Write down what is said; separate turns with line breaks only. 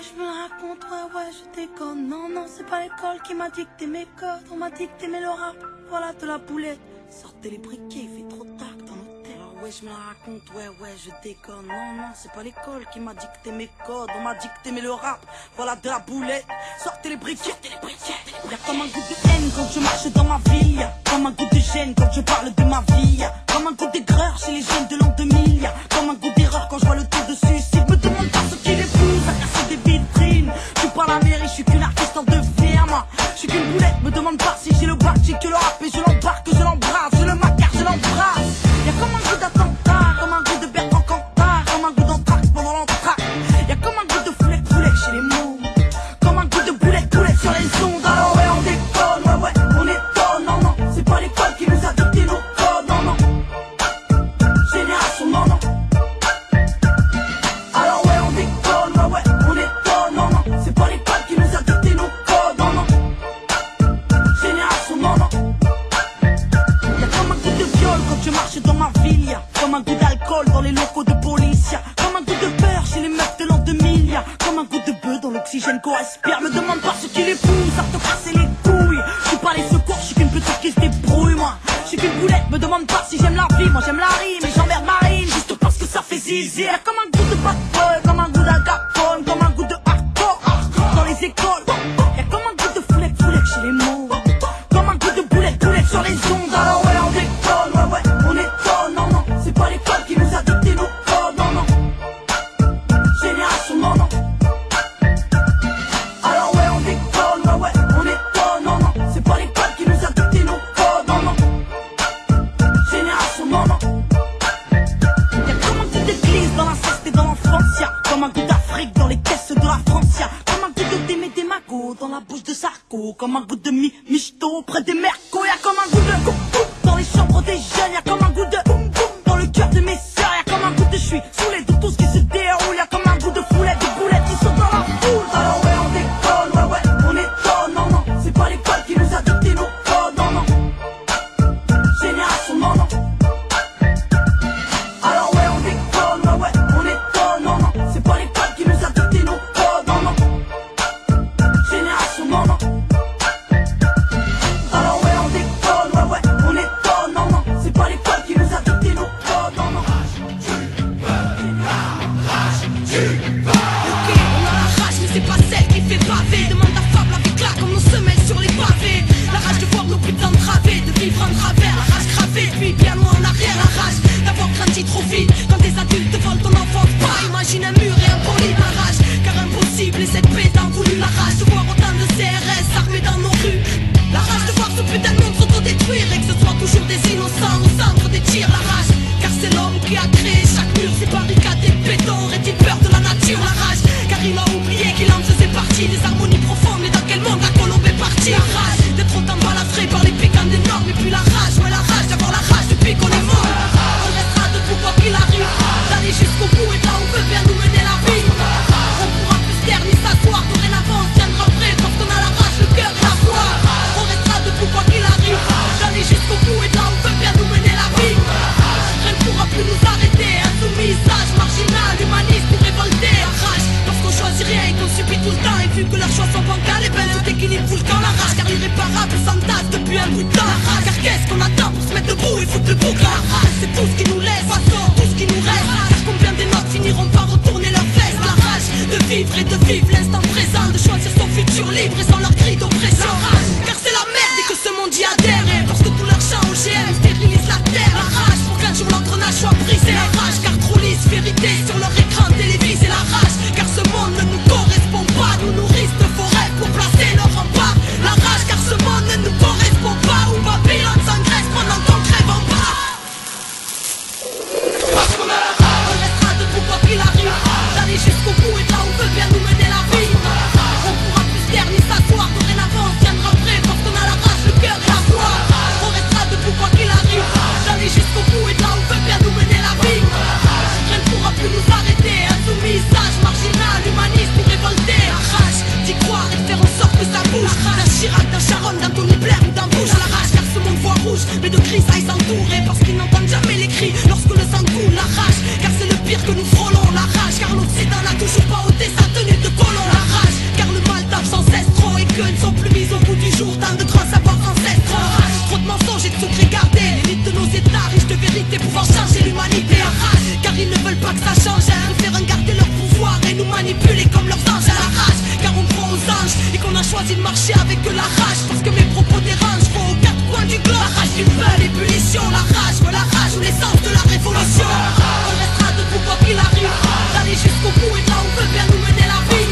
je me raconte, ouais, je déconne. Non, non, c'est pas l'école qui m'a dicté mes codes. On m'a dit que t'aimais le rap, voilà de la boulette. Sortez les briquets, il fait trop tard dans nos têtes. Alors ouais, je me raconte, ouais, je déconne. Non, non, c'est pas l'école qui m'a dicté mes codes. On m'a dit que t'aimais le rap, voilà de la boulette. Sortez les briquets, Y'a comme un goût de haine quand je marche dans ma ville. Y'a comme un goût de gêne quand je parle de ma vie. Y'a comme un goût d'aigreur chez les jeunes de l'an 2000. Y'a comme un goût d'erreur quand je vois le taux de suicide. Me demande pas ce qui les pousse à casser des vitrines. Je suis pas la mairie, je suis qu'une artiste en devenir. Moi, je suis qu'une boulette, me demande pas si j'ai le bac, j'ai que le rap et je l'embarque, je l'embrasse, je le macar, je l'embrasse. Y'a comme un goût d'attentat, comme un goût de Bertrand Cantat, comme un goût d'entraque pendant l'entraque. Y'a comme un goût de foulette chez les mots, comme un goût de boulette sur les ondes. Alors ouais, on déconne, ouais, on étonne, non, non, c'est pas l'école qui nous a dicté nos codes, non, non. Génération, non, non. Alors ouais, on déconne, ouais, on étonne, non, non, c'est pas l'école qui nous a dicté nos codes, non, non. Génération, non, non. Y'a comme un goût de viol quand je marche dans ma ville. Y'a comme un goût d'alcool dans les locaux de police. Y'a comme un goût de peur chez les meufs de l'an 2000. Y'a comme un goût de bœuf dans l'oxygène qu'on respire. Me demande pas ce qui les pousse à te casser les couilles. Je suis pas les secours, je suis qu'une petite qui se débrouille, moi. Je suis qu'une boulette, me demande pas si j'aime la vie. Moi j'aime la rime et j'emmerde Marine juste parce que ça fait zizi. Y'a comme un goût de bad boy, comme un goût d'agapone, comme un goût de hardcore dans les écoles. Y'a comme un goût de foulette chez les mots, comme un goût de boulette sur les ondes. Alors ouais, on déconne, ouais, on étonne, non, non, c'est pas l'école qui nous a dicté nos codes, non, non. Génération, non, non. Alors ouais, on déconne, ouais, on étonne, non, non, c'est pas l'école qui nous a dicté nos codes, non, non. Génération, non, non. Y'a comme un goût d'église dans l'inceste et dans l'enfance. Y'a comme un goût d'Afrique dans les caisses de la France. Y'a comme un goût de Démé des magots dans la bouche de Sarko, comme un goût de michto près des mercos. Y'a comme un goût de coupe dans les chambres des jeunes. Y'a comme un goût de boum boum dans le cœur de mes sœurs. Y'a comme un goût de je suis saoulé de tout ce qui se déroule. Y'a comme un goût de foulette, de boulettes qui sont dans la foule. Alors ouais, on déconne, ouais, on étonne, non, non, c'est pas l'école qui nous a dicté nos codes, non, non. Génération, non, non. Alors ouais, on déconne, ouais, on étonne, non, non, c'est pas l'école qui nous a dicté nos codes, non, non. Génération, non, non. Alors ouais, on déconne, ouais, on étonne, non, non, c'est pas l'école qui nous a dicté nos codes, non, non.
Ok, on a la rage, mais c'est pas celle qui fait baver. Demande à Fable avec là comme nos semelles sur les pavés. La rage de voir nos putains través, de vivre en travers, la rage gravée, puis bien loin en arrière. La rage d'avoir grandi trop vite, quand des adultes te volent ton enfance. Pas imagine un mur et un poli de rage, car impossible et cette paix t'en voulu. La rage de voir autant de CRS armés dans nos rues. La rage de voir ce putain de monde s'autodétruire et que ce soit toujours des innocents au centre des tirs. La rage, car c'est l'homme qui a créé chaque mur, ces barricades et béton. Aurait-il peur de la nature? La rage, car il a oublié qu'il en faisait partie. Des harmonies profondes, mais dans quel monde la colombe est partie? La rage d'être autant balafré par les piquants des normes. Et puis la rage, ouais, la rage d'avoir la rage depuis qu'on est mort. On restera debout quoi qu'il arrive, d'aller jusqu'au bout et là on veut bien nous mener la vie. On pourra plus se taire ni s'asseoir, dorénavant on tiendra vrai parce qu'on a la rage, le cœur et la foi. On restera debout quoi qu'il arrive, d'aller jusqu'au bout et là on veut bien nous mener la vie. Rien ne pourra plus nous arrêter, insoumis, sage, marginal, humaniste ou révolté. La rage, parce qu'on choisit rien et qu'on subit tout le temps. Et vu que leurs choix sont bancals, et ben tout équilibre fout le camp. La rage, car l'irréparable s'entasse depuis un bout de temps. La rage, car qu'est-ce qu'on attend pour se mettre debout et foutre le bouc? La rage, c'est tout ce qui nous laisse, tout ce qui nous reste. Car combien des notes finiront par retourner leurs fesses? La rage, de vivre et de vivre l'instant présent, de choisir son futur libre et sans leur cri d'oppression. La rage, car c'est la merde et que ce monde y adhère. Et parce que tout leur chant OGM stérilise la terre. La rage, pour qu'un jour l'engrenage soit brisé. La rage, car trop lisse vérité sur leur écran télévisé. La rage, car ce monde ne nous correspond pas. Nous nourrissent de faux rêves pour placer leur rempart. La rage, car ce monde ne nous correspond pas. Où Babylone s'engraisse pendant qu'on crève en bas. On restera debout quoi qu'il arrive, d'aller jusqu'au bout et là on veut bien nous mener la vie. On pourra plus se taire ni s'asseoir, dorénavant on tiendra prêt parce qu'on a la rage, le cœur et la foi. On restera debout quoi qu'il arrive, d'aller jusqu'au bout et là on veut bien nous mener la vie. Rien ne pourra plus nous arrêter, insoumis, sage, marginal, humaniste ou révolté. La rage, d'y croire et de faire en sorte que ça bouge. D'un Chirac, d'un Sharon, d'un Tony Blair ou d'un Bush. La rage, car ce monde voit rouge, mais de grisailles s'entourer parce qu'ils n'entendent jamais les cris lorsque le sang coule. La rage, car c'est le pire que nous frôlons. La rage, car l'Occident n'a toujours pas ôté sa tenue de colon. La qu'on a choisi de marcher avec de la rage. Parce que mes propos dérangent, faut aux quatre coins du globe. La rage du peuple, l'ébullition, la rage ou l'essence de la révolution. On restera debout quoi qu'il arrive, d'aller jusqu'au bout et là où veut bien nous mener la vie.